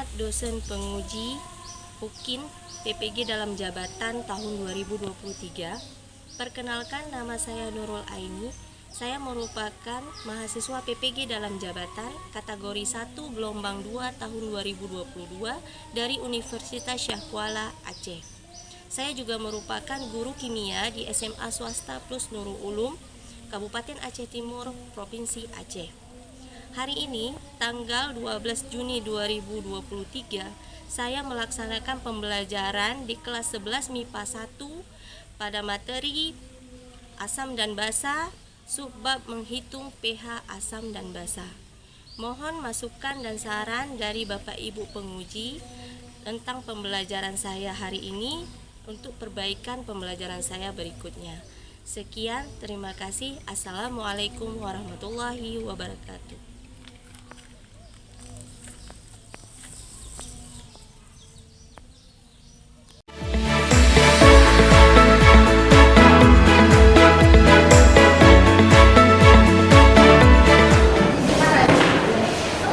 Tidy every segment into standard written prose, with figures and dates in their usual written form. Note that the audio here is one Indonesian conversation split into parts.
Bapak dosen penguji UKIN PPG dalam jabatan tahun 2023. Perkenalkan, nama saya Nurul Aini. Saya merupakan mahasiswa PPG dalam jabatan kategori 1 gelombang 2 tahun 2022 dari Universitas Syah Kuala Aceh. Saya juga merupakan guru kimia di SMA Swasta Plus Nurul Ulum, Kabupaten Aceh Timur, Provinsi Aceh. Hari ini, tanggal 12 Juni 2023, saya melaksanakan pembelajaran di kelas 11 MIPA 1 pada materi asam dan basa, subbab menghitung pH asam dan basa. Mohon masukan dan saran dari Bapak Ibu penguji tentang pembelajaran saya hari ini untuk perbaikan pembelajaran saya berikutnya. Sekian, terima kasih. Assalamualaikum warahmatullahi wabarakatuh.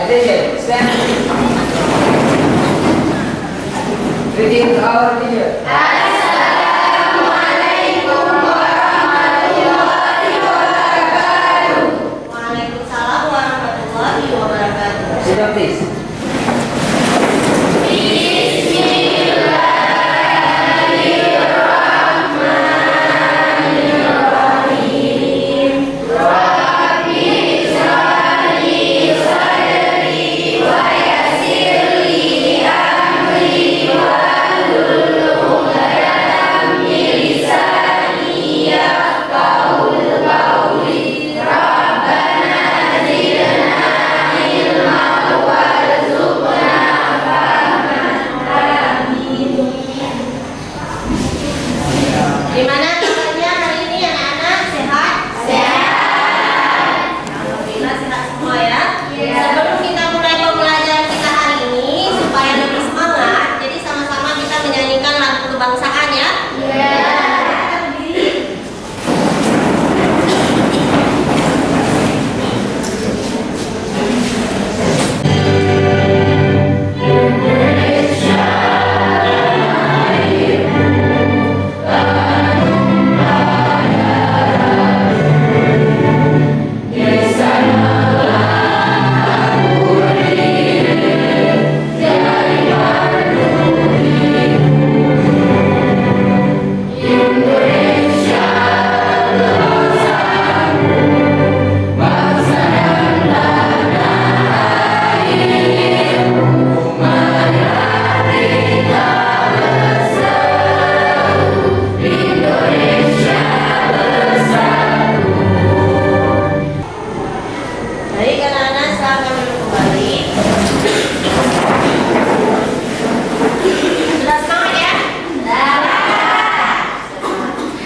Attention, stand. Greeting to our teacher. Assalamualaikum warahmatullahi wabarakatuh. Waalaikumsalam warahmatullahi wabarakatuh. Sit down, please. Gimana kabarnya hari ini anak-anak? Sehat? Sehat. Alhamdulillah sehat semua ya. Sebelum kita mulai pembelajaran kita hari ini, supaya lebih semangat, jadi sama-sama kita menyanyikan lagu kebangsaan ya. Baik anak-anak, silakan duduk kembali. Sudah semangat ya?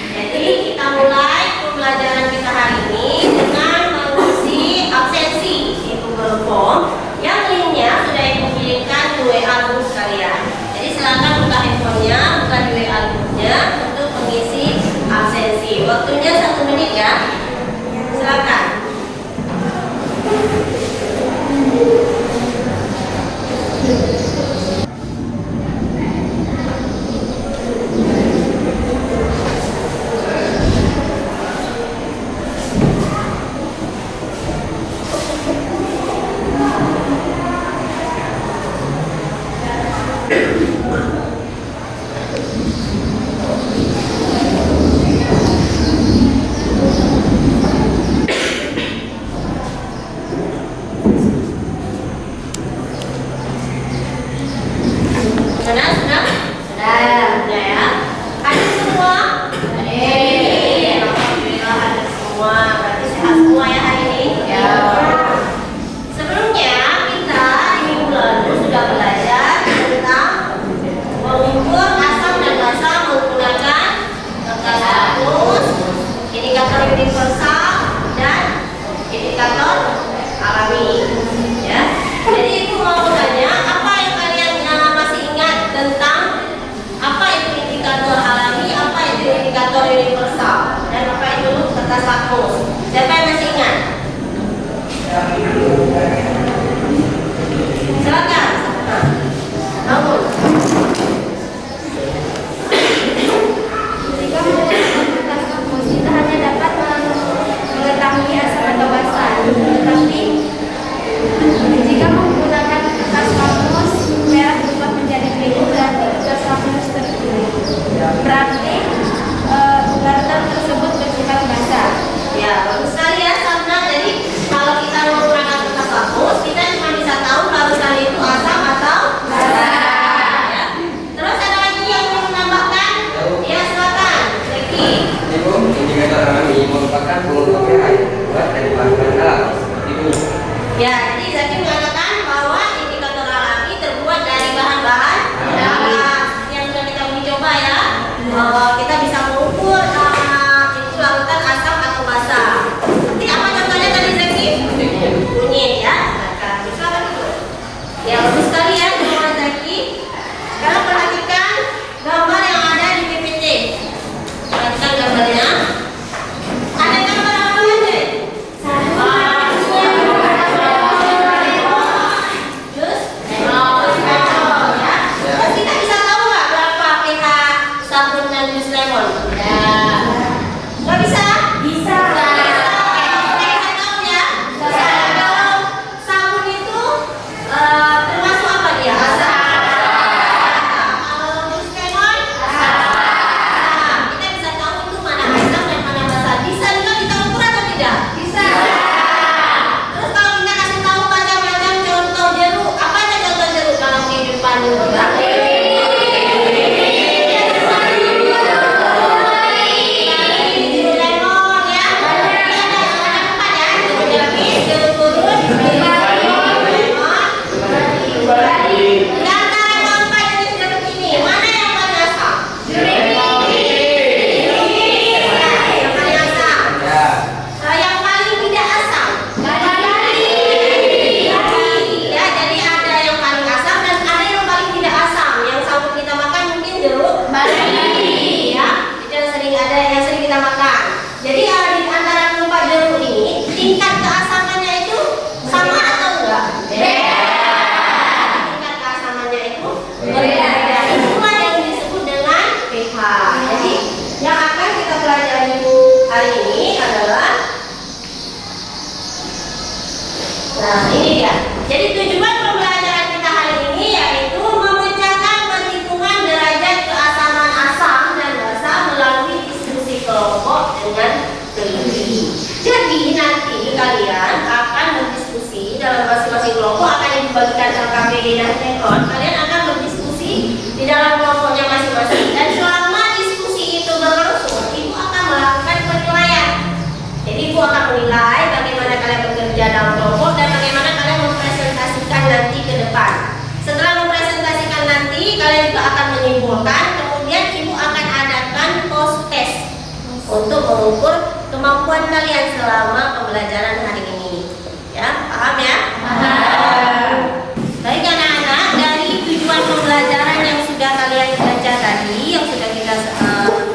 Jadi kita mulai pembelajaran kita hari ini dengan mengisi absensi di Google Form yang linknya sudah ibu kirimkan di WA group sekalian. Jadi silakan buka handphonenya, buka di WA groupnya untuk mengisi absensi. Waktunya 1 menit ya. Silakan. Sudah ya. Ada semua? Alhamdulillah ada semua. Berarti sehat semua ya hari ini? Ya. Sebelumnya kita di minggu lalu sudah belajar tentang mengukur asam dan basa menggunakan tanggal status, indikator universal dan indikator alami. Ya. Jadi itu mau tanya apa yang kalian masih ingat tentang apa itu indikator alami, apa itu indikator universal, dan apa itu kertas lakmus. Siapa yang masih ingat? Silakan. Ya, itu yang sering kita makan. Jadi di antara kelompok jeruk ini tingkat keasamannya itu sama atau enggak? Beda. Tingkat keasamannya itu berbeda. Itulah yang disebut dengan pH. Jadi yang akan kita pelajari hari ini adalah, nah ini dia. Jadi tujuan pembelajaran kita hari ini yaitu memecahkan perhitungan derajat keasaman asam dan basa melalui diskusi kelompok dengan teliti. Jadi nanti kalian akan berdiskusi dalam masing-masing kelompok, akan dibagikan LKPD dan tekon. Kalian akan berdiskusi di dalam kelompoknya masing-masing, dan selama diskusi itu berlangsung, ibu akan melakukan penilaian. Jadi ibu akan menilai bagaimana kalian bekerja dalam kelompok dan bagaimana kalian mempresentasikan nanti ke depan. Setelah mempresentasikan nanti, kalian juga akan menyimpulkan. Kemudian ibu akan adakan post test untuk mengukur kemampuan kalian selama pembelajaran hari ini. Ya, paham ya? Paham. Baik anak-anak, dari tujuan pembelajaran yang sudah kalian baca tadi, yang sudah kita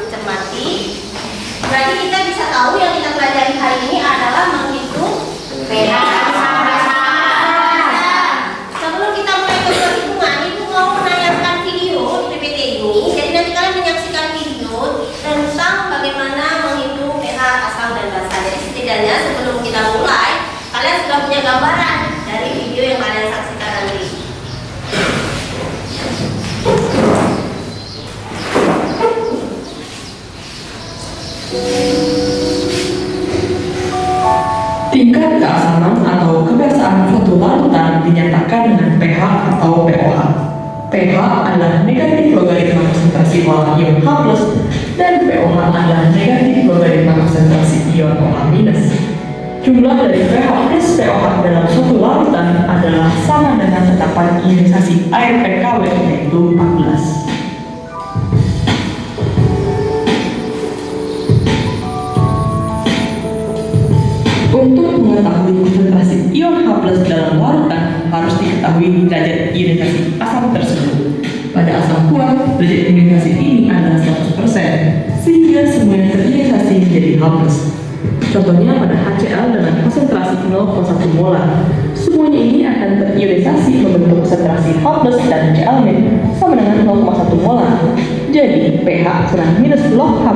cermati, berarti kita bisa tahu yang kita pelajari hari ini adalah menghitung pH. Sebelum kita mulai ke perhitungan, ibu mau menayangkan video di PPT ini. Jadi nanti kalian menyaksikan video tentang bagaimana menghitung pH asam dan basa. Jadi setidaknya sebelum kita mulai, kalian sudah punya gambaran dari video yang kalian saksikan nanti. Tingkat keasaman atau kebasaan suatu larutan dinyatakan dengan pH atau pOH. pH adalah negatif logaritma konsentrasi OH ion H+, dan pOH adalah negatif logaritma konsentrasi ion OH-. Jumlah dari pH plus pOH dalam suatu larutan adalah sama dengan tetapan ionisasi air PKW, yaitu 14. Untuk mengetahui konsentrasi ion H+ dalam larutan, harus diketahui derajat ionisasi asam tersebut. Pada asam kuat, derajat ionisasi ini adalah 100%, sehingga semua yang terionisasi menjadi H+. Contohnya pada HCl dengan konsentrasi 0,1 molar. Semuanya ini akan terionisasi membentuk konsentrasi H+ dan Cl- sama dengan 0,1 molar. Jadi, pH kurang minus log H+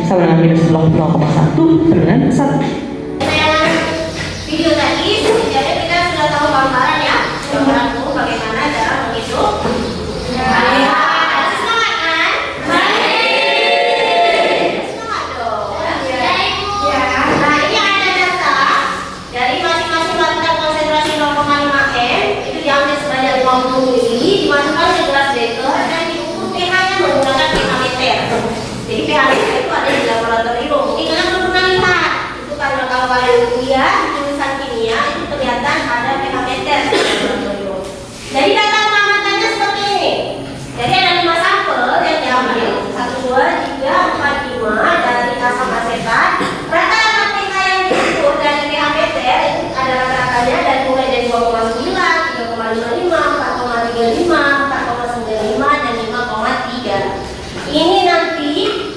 sama dengan minus log 0,1 sama dengan 1. Video tadi setidaknya kita sudah tahu gambaran ya, gambaran tuh bagaimana cara menghitung pH. Semangat kan? Semangat dong. Ya. Nah ini ada data dari masing-masing larutan konsentrasi 0,5 m itu diambil sebanyak 50 ml, dimasukkan ke gelas beker dan diukur pH-nya menggunakan pH meter. Jadi pH meter itu ada di laboratorium. Mungkin kalian belum pernah lihat. Itu karena kalau kalian kuliah kimia itu kelihatan ada pH meter. Jadi data pengamatannya seperti ini. Jadi ada 5 sampel yang diambil, 1, 2, 3, 4, 5 dari asam asetat. Rata-rata pH yang diukur dari pH meter itu ada rata-ratanya dari mulai dari 2,9, 3,55, 4,35, 4,95 dan 5,3. Ini nanti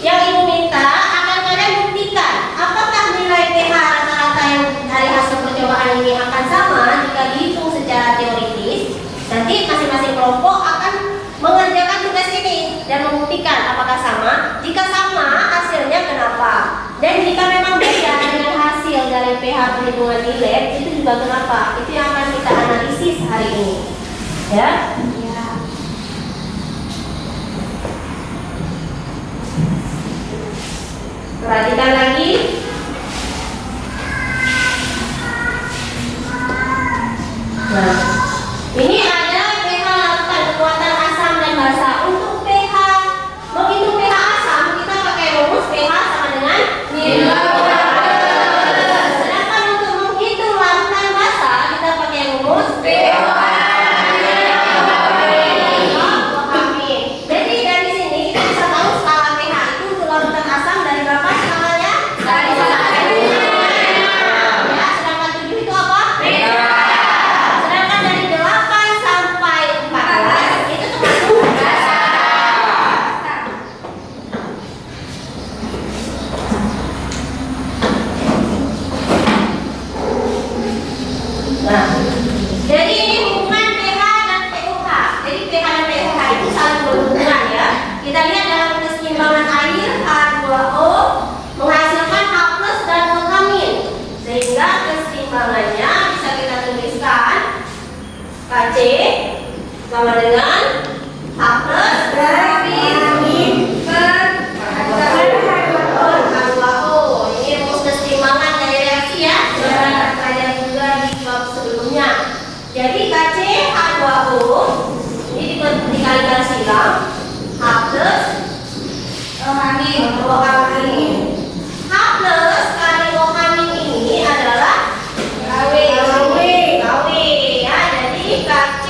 yang ibu minta akan kalian buktikan apakah nilai pH rata-rata yang dari hasil percobaan ini akan sama jika dihitung secara teoritis. Nanti masing-masing kelompok akan mengerjakan tugas ini dan membuktikan apakah sama. Jika sama, hasilnya kenapa? Dan jika memang beda dengan hasil dari pH perhitungan di lab, itu juga kenapa? Itu yang akan kita analisis hari ini. Ya? Perhatikan lagi. Nah, ini ada pH larutan kekuatan asam dan basa. Untuk pH, menghitung pH asam kita pakai rumus pH sama dengan nilai. Sedangkan untuk menghitung larutan basa kita pakai rumus pH. Jadi dari sini kita bisa tahu skala pH itu untuk larutan asam dari berapa skalanya? Dari keseimbangan air H2O menghasilkan H+ dan O-, sehingga keseimbangannya bisa kita tuliskan Kc sama dengan H+ dan H2O. Ini rumus keseimbangan dari reaksi ya. Sudah belajar juga di bab sebelumnya. Jadi Kc H2O ini dikalikan silang H+ O-. H+ kali O- ini adalah Kw ya. Jadi Kc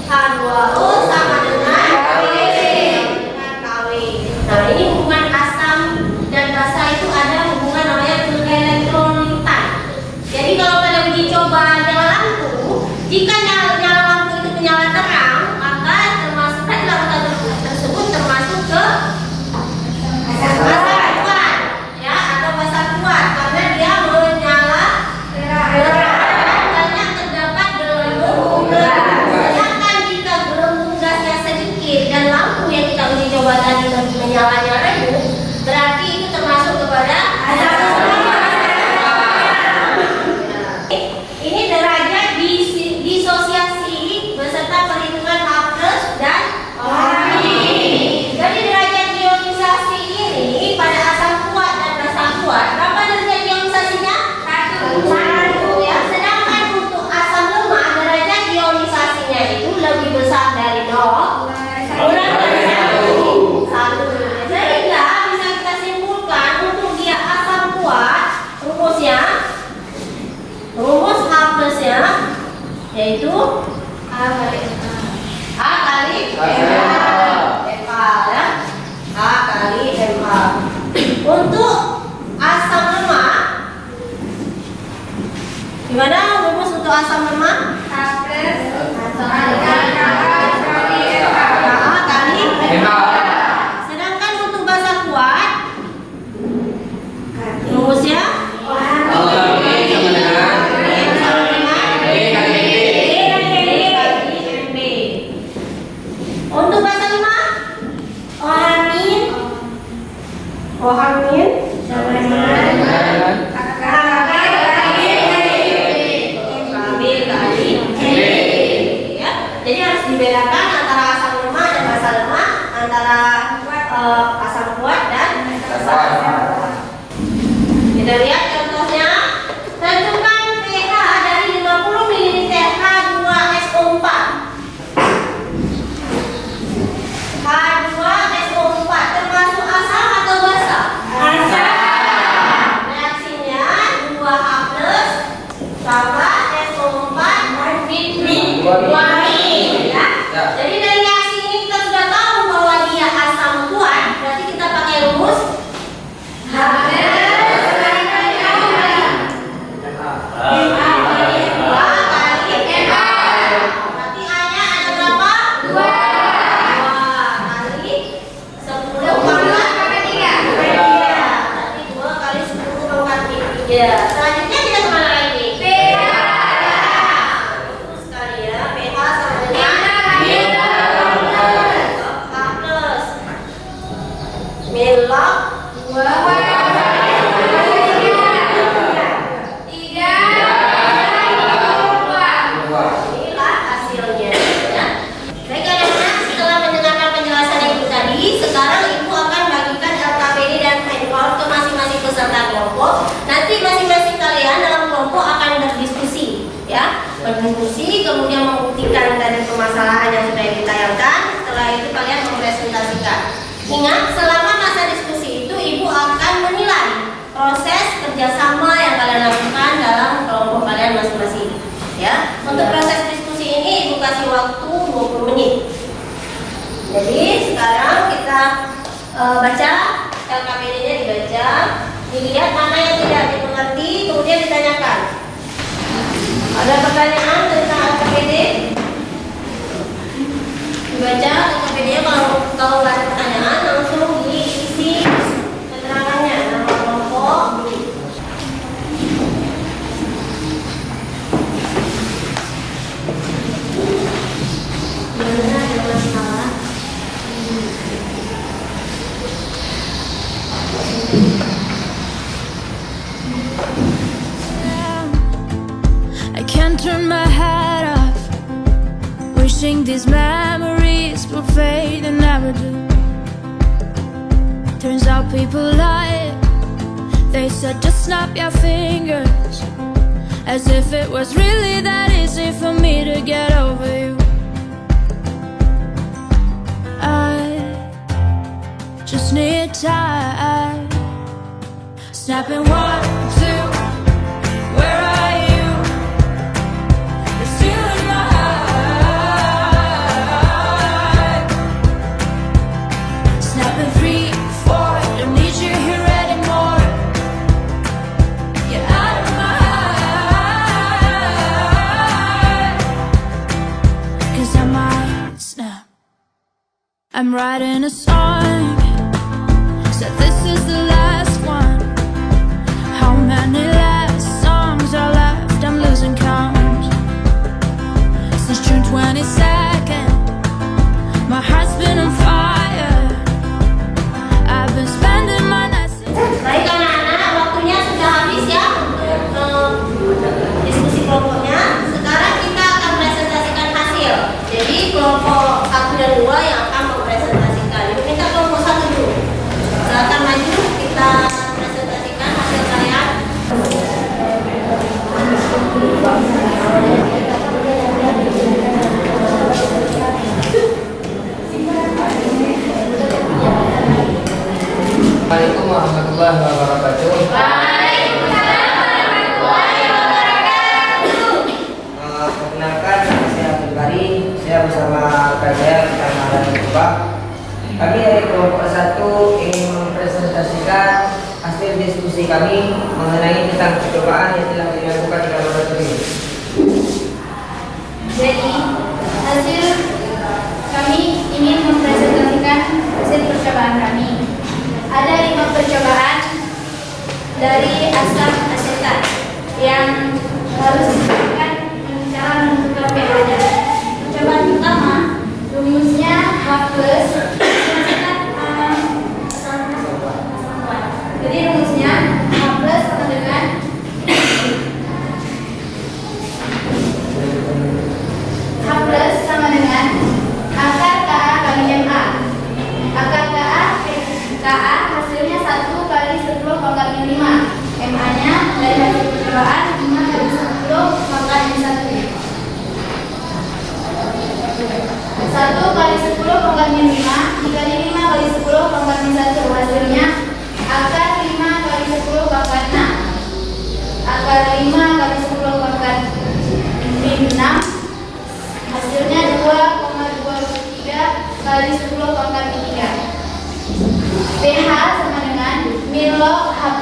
H2O sama dengan Kw. Nah, ini hubungan asam dan basa itu ada hubungan namanya elektrolitan. Jadi kalau pada uji coba nyala lampu, jika nyala lampu itu menyala terang, maka termasuk tadi larutan tersebut termasuk ke basa kuat ya, atau basa kuat karena dia menyala terang banyak terdapat gelembung gas. Sedangkan jika gelembung gasnya sedikit dan lampu yang kita uji coba tadi menyalanya redup, berarti itu termasuk kepada ini derajat disosiasi beserta perhitungan H+ dan O-. Jadi derajat ionisasi ini pada asam kuat dan basa kuat, berapa derajat ionisasinya? 1 ya. Sedangkan untuk asam lemah derajat ionisasinya itu lebih besar dari 0 kurang dari 1. Sehingga bisa kita simpulkan untuk dia asam kuat rumusnya, rumus H+ nya yaitu A kali MH ya. A kali MH. Untuk asam lemah gimana rumus untuk asam lemah? A kali MH. Sedangkan untuk basa kuat rumusnya untuk basa lemah O-H- sama dengan KB kali ya. Jadi harus dibedakan antara asam lemah dan basa lemah, antara asam kuat dan basa kuat. Kita lihat contohnya. Tentukan pH dari 50 ml H2SO4. H2SO4 termasuk asam atau basa? Asam. Reaksinya 2H+ sama SO4 ya. Jadi dari reaksi ini kita sudah tahu bahwa dia asam kuat, berarti kita pakai rumus H+ selanjutnya kita kemana lagi? pH. Betul sekali ya. pH sama dengan H+. Milok 2 inilah hasilnya ya. Baik anak-anak, setelah mendengarkan penjelasan ibu tadi, sekarang ibu akan bagikan LKPD dan handphone ke masing-masing peserta kelompok. Nanti masing-masing kalian dalam kelompok akan berdiskusi ya, berdiskusi kemudian membuktikan dari permasalahan yang sudah ditayangkan. Setelah itu kalian mempresentasikan. Ingat, selama masa diskusi itu ibu akan menilai proses kerjasama yang kalian lakukan dalam kelompok kalian masing-masing ya. Untuk proses diskusi ini ibu kasih waktu 20 menit. Jadi sekarang kita baca LKPD-nya, dibaca, dilihat mana yang tidak dimengerti, kemudian ditanyakan. Ada pertanyaan tentang LKPD? Dibaca LKPD-nya, kalau nggak ada pertanyaan langsung diisi keterangannya, nama kelompok. Mana ada masalah? think these memories will fade and never do. Turns out people lie. They said just snap your fingers, as if it was really that easy for me to get over you. I just need time. Snapping 1, 2, where are you? You're still in my heart. Snapping 3, 4, don't need you here anymore. Get out of my heart, 'cause I might snap. I'm writing a song, said this is the last one. How many last songs are left? I'm losing count. Since June 22nd, my heart's been on fire. I've been spending my nights. Baik anak-anak, waktunya sudah habis ya untuk diskusi kelompoknya. Sekarang kita akan presentasikan hasil. Jadi kelompok 1 dan 2 yang akan mempresentasikan. Yuk minta kelompok 1 dulu. Silakan maju, kita presentasikan hasil kalian. Assalamualaikum warahmatullahi wabarakatuh. Perkenalkan, saya Abdul Karim. Saya bersama rekan saya bersama dan Bapak. Kami dari kelompok 1 ingin mempresentasikan hasil diskusi kami mengenai tentang percobaan yang telah dilakukan di laboratorium. Jadi, hasil kami ingin mempresentasikan hasil percobaan kami. Ada 5 percobaan dari asam asetat yang harus dilakukan cara menentukan pH-nya. Percobaan pertama, rumusnya H+. Jadi rumusnya H+ sama dengan akar Ka kali MA. Akar Ka hasilnya 1 kali 10 pangkat 5. MA-nya dari hasil percobaan 5 kali 10 pangkat 1. 1 kali 10 pangkat 5 dikali 5 kali 10 pangkat 1. Hasilnya akar 5 kali 10 pangkat 6. Akar 5 kali 10 pangkat 6 hasilnya 2,23 kali 10 pangkat 3. pH sama dengan min log H+.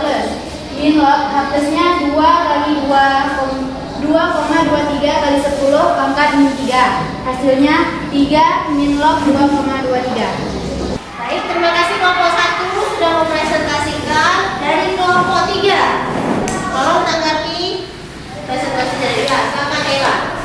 Min log H+-nya 2 kali 2,23 kali 10 pangkat min 3. Hasilnya 3 min log 2,23. Baik, terima kasih kelompok 1 sudah mempresentasikan. Dari kelompok 3, tolong tanggapi presentasi dari silakan Ella.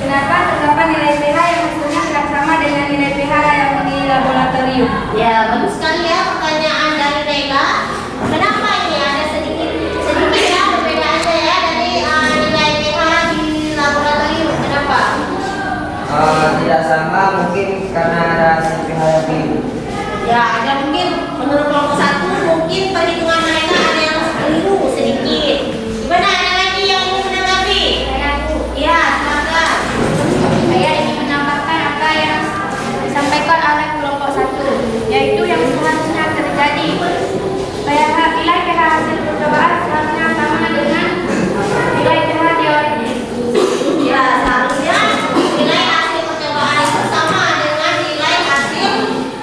Kenapa terdapat nilai pH yang hasilnya tidak sama dengan nilai pH yang di laboratorium? Ya, bagus sekali ya pertanyaan dari Ella. Kenapa ini ada sedikit ya perbedaannya ya dari nilai pH di laboratorium? Kenapa? Tidak sama, mungkin karena ada hasil pH yang keliru. Ya, ada mungkin menurut kelompok 1 mungkin perhitungan mereka ada yang keliru sedikit. Gimana, ada lagi yang ingin menanggapi? Ya, silakan. Saya ingin menambahkan apa yang disampaikan oleh kelompok 1, yaitu yang seharusnya terjadi. Nilai pH hasil percobaan seharusnya sama dengan nilai pH teoritis. Ya, seharusnya nilai hasil percobaan itu sama dengan nilai hasil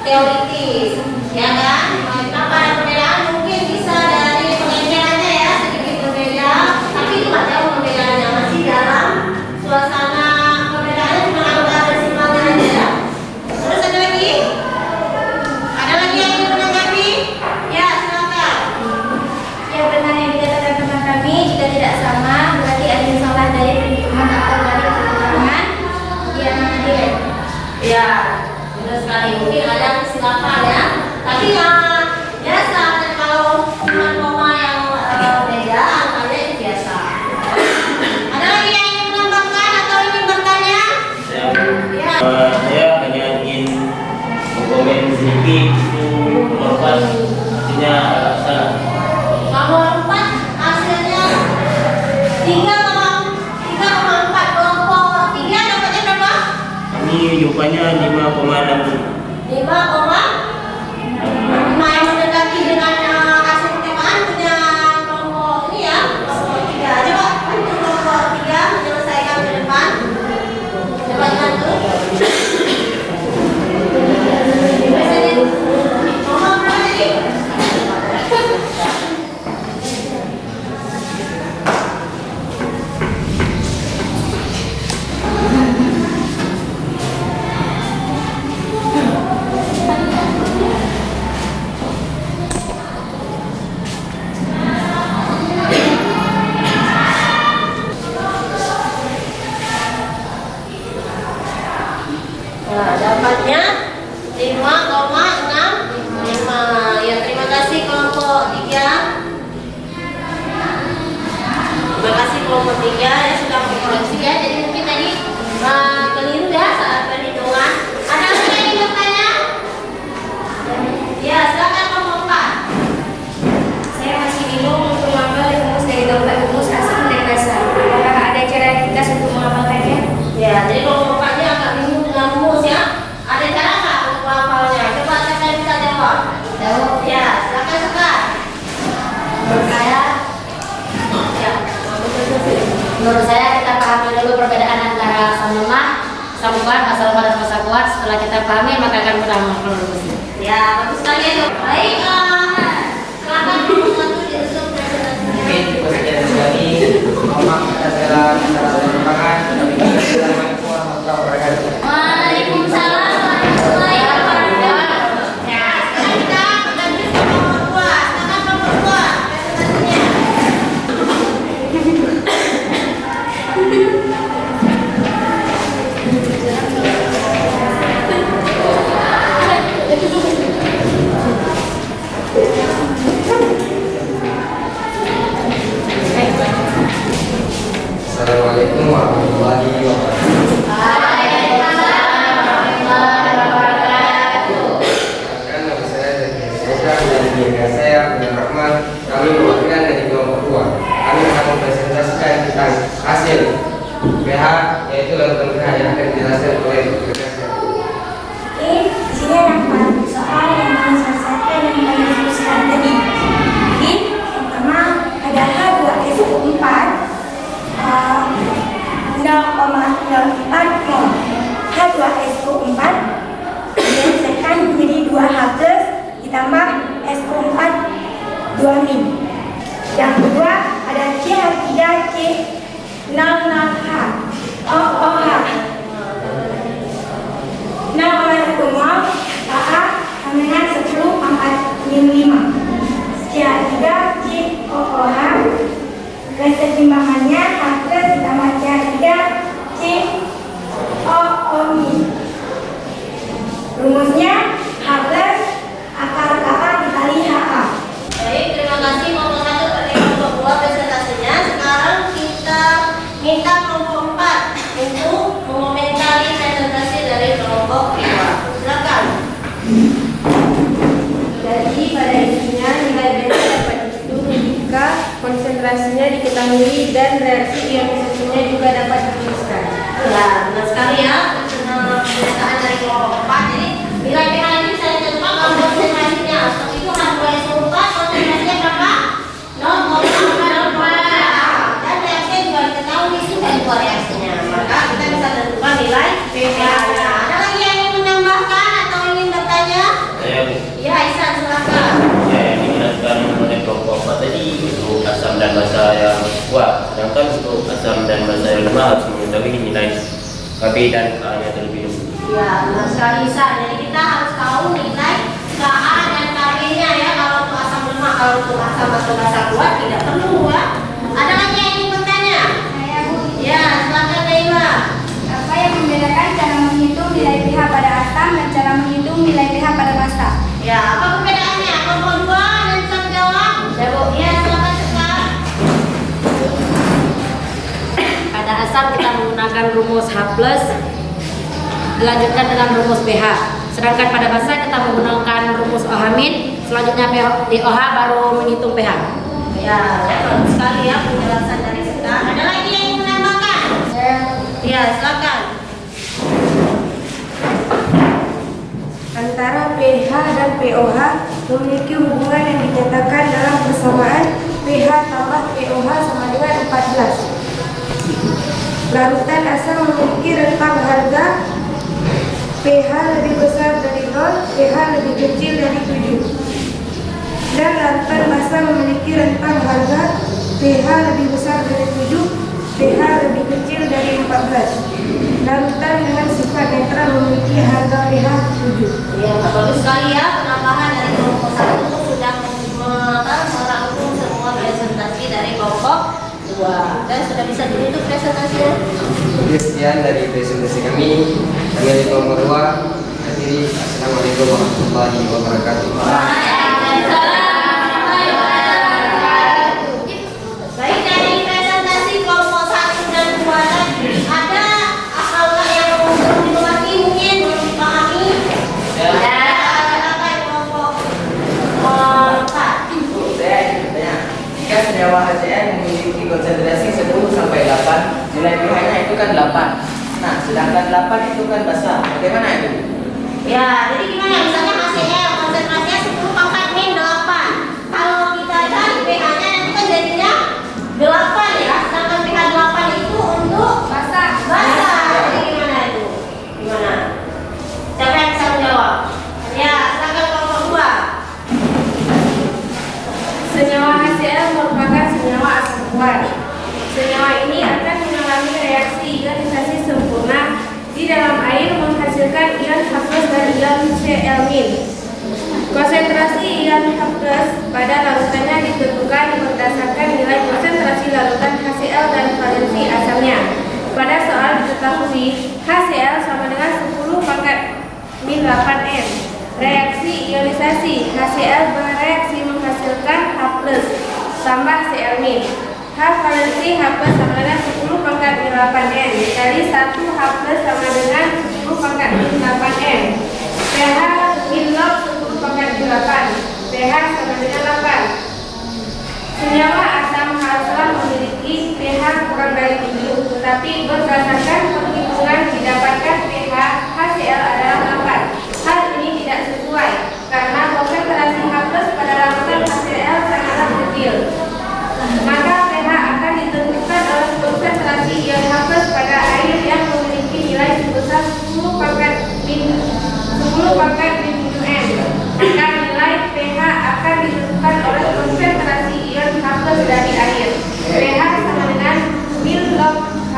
teoritis. Ya kan? Kenapa ada perbedaan? Mungkin bisa dari pengembangannya ya, sedikit berbeda. Tapi itu nggak jauh perbedaannya, masih dalam suasana perbedaannya cuma angka desimalnya aja ya. Terus ada lagi? Ada lagi yang ingin menanggapi? Ya, silakan. Ya, benar yang dikatakan teman kami, jika tidak sama berarti ada yang salah dari perhitungan atau dari keterangan yang nilai. Ya, benar sekali. Mungkin ada kesilapan ya. Tapi biasa dan kalau cuma koma yang beda, angkanya itu biasa. Ada lagi yang ingin menambahkan atau ingin bertanya? Ya, Tapi itu nomor 4 hasilnya agak salah. Nomor 4 hasilnya 3,4. Kelompok 3 dapatnya berapa? Ini jawabannya 5,6. 5 yang mendekati dengan hasil pertemuan punya kelompok ini ya, kelompok 3. Coba untuk kelompok 3 menyelesaikan ke depan. Coba bantu. Nomor berapa tadi? Nah, dapatnya 5,65. Ya, terima kasih kelompok 3. Terima kasih kelompok 3 yang sudah mengkoreksi ya. Jadi mungkin tadi keliru ya saat perhitungan. Ada lagi yang ingin bertanya? Ya, silakan kelompok 4. Saya masih bingung untuk mengambil rumus dari gambar rumus asam dan basa. Apakah ada cara ringkas untuk menghafalkannya? Ya, jadi kelompok 4 ini agak bingung dengan rumus ya. Ada cara nggak untuk menghafalnya? Coba siapa yang bisa jawab? Jawab. Ya, silakan sekarang. Menurut saya kita pahami dulu perbedaan antara asam lemah, asam kuat, asam lemah dan asam kuat. Setelah kita pahami maka akan mudah menghafal rumusnya. Ya, bagus sekali ya. Baik, silakan nomor 1 ditutup presentasinya. Mungkin cukup sekian dari kami. Mohon maaf atas segala kesalahan. Assalamualaikum warahmatullahi wabarakatuh. Waalaikumsalam warahmatullahi wabarakatuh. Ya, sekarang kita lanjut ke nomor 2. Silakan nomor 2 presentasinya. Assalamualaikum warahmatullahi wabarakatuh. Perkenalkan, nama saya Zaki Sesar dan giliran saya Abdul Rahman. Kami mewakilkan dari kelompok 2. Kami akan mempresentasikan tentang hasil pH, yaitu larutan pH yang akan dijelaskan oleh Dr. Kasya. Oke, di sini ada 4 soal yang akan diselesaikan dan akan didiskusikan tadi. Jadi, yang pertama ada H2SO4 0,04 mol. H2SO4 diselesaikan menjadi 2H+ ditambah SO4 2 min. Yang kedua ada CH3C00H OOH 0,1 mol Ka kandungan 10,455. CH3COOH resep timbangannya H+ ditambah CH3COO min. Rumusnya H+ akar Ka dikali HA. Baik, terima kasih kelompok 1 dari kelompok 2 presentasinya. Sekarang kita minta kelompok 4 untuk mengomentari presentasi dari kelompok 2. Silakan. Jadi pada intinya nilai beta dapat dihitung jika konsentrasinya diketahui dan reaksi ionisasinya juga dapat dituliskan. Ya, benar sekali ya. Pernyataan dari kelompok 4. Jadi nilai pH ini saya tetap kalau konsentrasinya seperti itu H2SO4 konsentrasinya berapa? 0,04 dan reaksinya juga diketahui sudah dua reaksinya. Maka kita bisa tentukan nilai pH-nya. Ada lagi yang ingin menambahkan atau ingin bertanya? Saya Ya, Aisan silakan. yang dijelaskan oleh kelompok 4 tadi untuk asam dan basa yang kuat, sedangkan untuk asam dan basa yang lemah harus mengetahui nilai Kb dan Ka-nya terlebih dahulu. Ya, benar sekali Isan. Jadi kita harus tahu nilai Ka dan Kb-nya ya. Kalau untuk asam lemah, kalau untuk asam atau basa kuat tidak perlu ya. Ada lagi yang ingin bertanya? Saya Bu, Ya, silakan Dewa. apa yang membedakan cara menghitung nilai pH pada asam dan cara menghitung nilai pH pada basa? Ya, apa perbedaannya? Kelompok 2 dan bisa menjawab? Saya Bu, Ya, silakan sekarang. pada asam kita menggunakan rumus H+, dilanjutkan dengan rumus pH. Sedangkan pada basa kita menggunakan rumus OH min, selanjutnya di OH baru menghitung pH. Ya, bagus sekali ya penjelasan dari Sekar. Ada lagi yang ingin menambahkan? Ya, silakan. Antara pH dan pOH memiliki hubungan yang dinyatakan dalam persamaan pH tambah pOH sama dengan 14. Larutan asam memiliki rentang harga pH lebih besar dari 0, pH lebih kecil dari 7. Dan larutan basa memiliki rentang harga pH lebih besar dari 7, pH lebih kecil dari 14. Larutan dengan sifat netral memiliki harga pH 7. Ya, bagus sekali ya penambahan dari kelompok 1 sudah merangkum semua presentasi dari kelompok 2. Dan sudah bisa ditutup presentasinya. Jadi sekian dari presentasi kami dari kelompok 2. Akhiri, Assalamualaikum warahmatullahi wabarakatuh. Baik, dari presentasi kelompok 1 dan 2 tadi ada hal yang perlu dipahami mungkin belum dipahami. Silakan kelompok 4. Saya ingin bertanya, jika senyawa HCl memiliki konsentrasi 10 sampai 8, nilai pH-nya itu kan 8. Nah, sedangkan 8 itu kan basa. Bagaimana itu? Ya, jadi gimana? Misalnya HCl konsentrasinya 10 pangkat min 8. Kalau kita cari pH-nya nanti kan jadinya 8 ya. Sedangkan pH 8 itu untuk basa. Jadi gimana itu? Gimana? Siapa yang bisa menjawab? Ya, silakan kelompok 2. Senyawa HCl merupakan senyawa asam kuat. Senyawa ini akan mengalami reaksi ionisasi sempurna di dalam air menghasilkan ion H+ dan ion Cl-. Konsentrasi ion H+ pada larutannya ditentukan berdasarkan nilai konsentrasi larutan HCl dan valensi asamnya. Pada soal diketahui HCl sama dengan 10 pangkat min 8N. Reaksi ionisasi HCl bereaksi menghasilkan H+ tambah Cl-. H valensi H+ sama dengan 10 pangkat min 8N dikali 1 H+ sama dengan 10 pangkat min 8N. pH min log 10 pangkat min 8. pH sama dengan 8. Senyawa asam halsam memiliki pH kurang dari 7, tetapi berdasarkan perhitungan didapatkan pH HCl adalah 8. Hal ini tidak sesuai karena konsentrasi H+ pada larutan HCl sangatlah kecil. Maka pH akan ditentukan oleh konsentrasi ion H+ pada air yang memiliki nilai sebesar 10 pangkat min 7N. Maka nilai pH akan ditentukan oleh konsentrasi ion H+ dari air. pH sama dengan min log H+,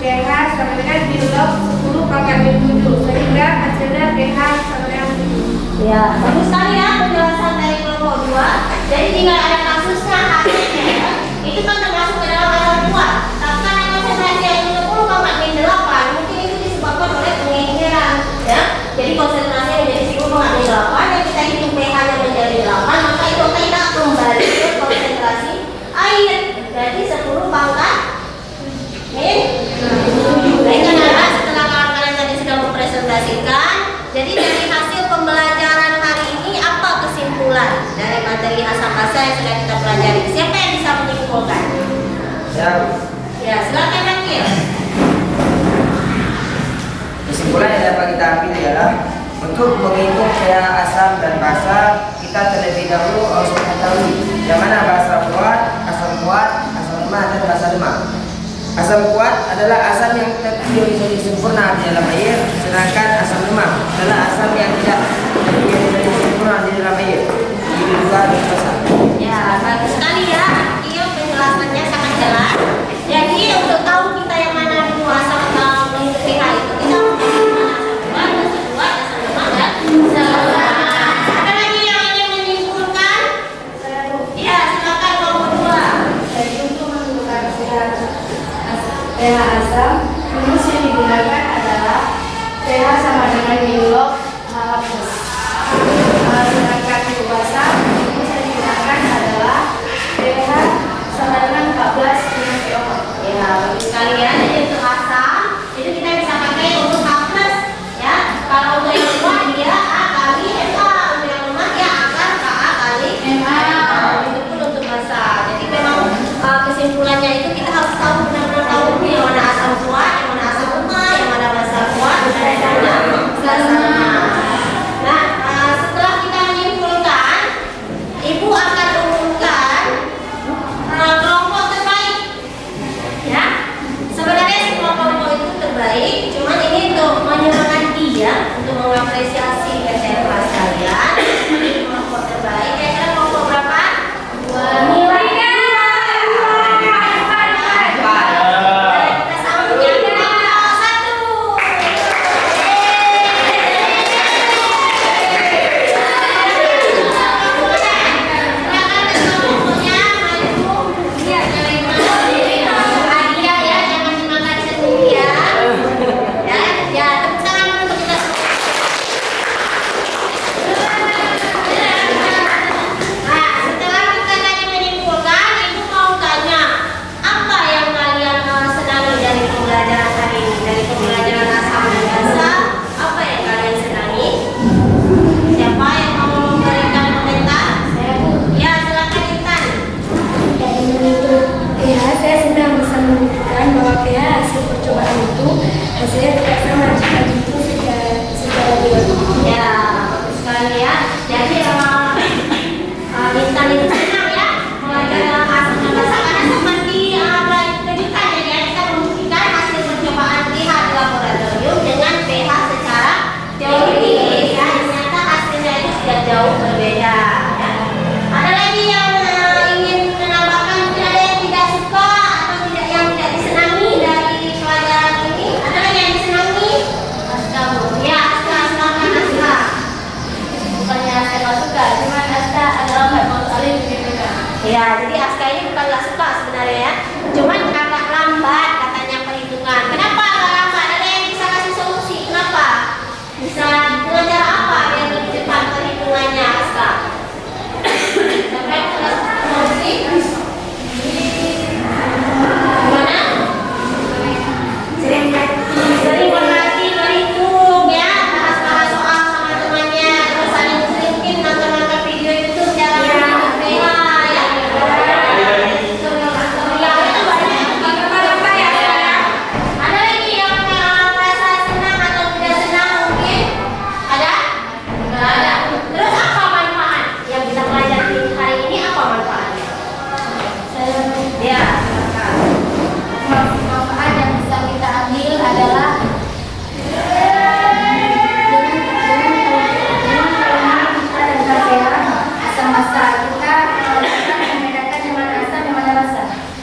pH sama dengan min log 10 pangkat min 7, sehingga hasilnya pH sama dengan 7. Ya, bagus sekali ya penjelasan dari kelompok 2. Jadi tinggal ada kasusnya HCl itu kan termasuk ke dalam asam kuat. Tapi karena konsentrasi yang 10 pangkat min 8, mungkin itu disebabkan oleh pengingkiran ya. Jadi konsentrasinya menjadi 10 pangkat min 8 dan kita hitung pH-nya menjadi 8, maka itu tidak kembali ke konsentrasi air. Jadi 10 pangkat min 7. Baik anak-anak, setelah kawan-kawan tadi sudah mempresentasikan, jadi dari hasil pembelajaran hari ini apa kesimpulan dari materi asam basa yang sudah kita pelajari? Siapa yang bisa menyimpulkan? Ya, silakan Nakil. Kesimpulan yang dapat kita ambil ialah untuk menghitung pH asam dan basa, kita terlebih dahulu harus mengetahui yang mana basa kuat, asam lemah, dan basa lemah. Asam kuat adalah asam yang terionisasi sempurna di dalam air, sedangkan asam lemah adalah asam yang tidak terionisasi sempurna di dalam air. Ini juga basa. Ya, bagus sekali ya. Iya, penjelasannya sangat jelas. Jadi untuk tahu kita yang mana dulu asam menghitung pH itu, kita harus asam kuat, asam lemah, dan asam lemah. Ada lagi yang ingin menyimpulkan? Ya, silakan kelompok 2. Jadi untuk menentukan pH asam, rumus yang digunakan adalah pH sama dengan min log H+. Ya, jadi Aska ini bukan nggak suka sebenarnya ya. Cuman agak lambat katanya perhitungan. Kenapa agak lambat? Ada yang bisa kasih solusi? Kenapa? Bisa dengan cara apa biar lebih cepat perhitungannya, Aska? Sampai solusi? Gimana? Sering berhati berhitung ya, bahas-bahas soal sama temannya, terus saling mungkin nonton video YouTube cara Manfaat yang bisa kita ambil adalah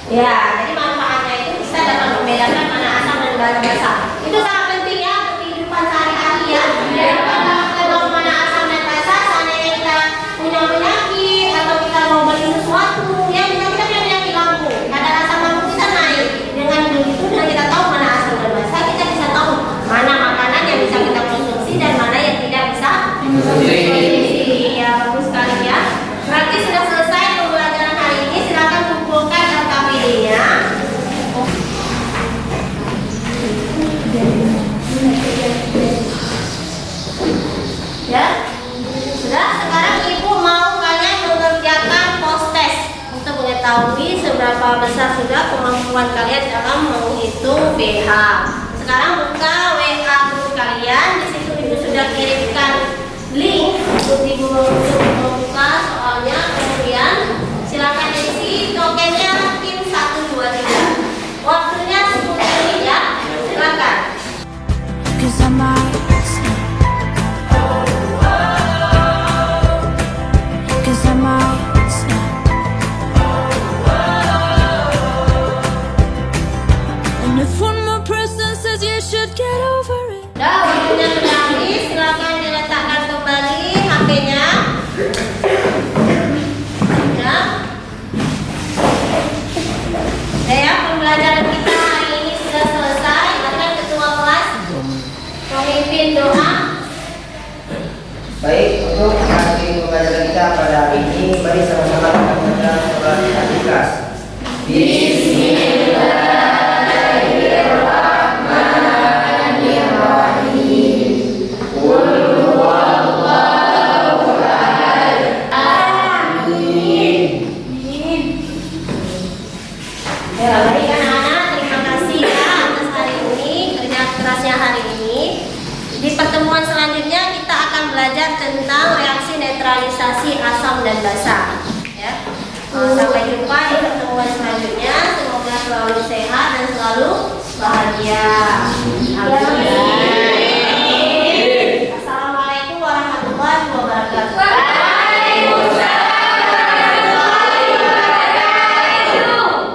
ya, jadi manfaatnya itu bisa dapat membedakan mana asam dan mana basa. Itu sangat penting ya untuk kehidupan sehari-hari ya. Kalau mana asam dan basa, seandainya kita punya penyakit atau kita mau beli sesuatu, ya misalnya kita punya penyakit lambung, kadar asam lambung kita naik. Dengan begitu, dengan kita tahu mana asam dan basa, kita bisa tahu mana makanan yang bisa kita konsumsi dan mana yang tidak bisa konsumsi. Ya, bagus sekali ya. Berarti sudah selesai pembelajaran hari ini. Silakan kumpulkan LKPD-nya. Ya, sudah. Sekarang ibu mau kalian mengerjakan post test untuk mengetahui seberapa besar sudah kemampuan kalian dalam menghitung pH. Sekarang buka WA guru kalian. Di situ ibu sudah kirimkan link untuk ibu membuka soalnya. Kemudian silakan isi tokennya PIN 123. Waktunya 10 menit ya. Silakan. 'Cause I might snap. 'Cause I might snap. And if one more person says you should get over it. Udah, waktunya sudah habis. Silakan diletakkan kembali HP-nya. Ya, pembelajaran kita hari ini sudah selesai. Silakan ketua kelas memimpin doa. Baik, untuk hasil pembelajaran kita pada hari ini, mari sama-sama kita membaca surat Al-Ikhlas. Ya, baik anak-anak, terima kasih ya atas hari ini, kerja kerasnya hari ini. Di pertemuan selanjutnya kita akan belajar tentang reaksi netralisasi asam dan basa. Ya. Sampai jumpa di pertemuan selanjutnya. Semoga selalu sehat dan selalu bahagia.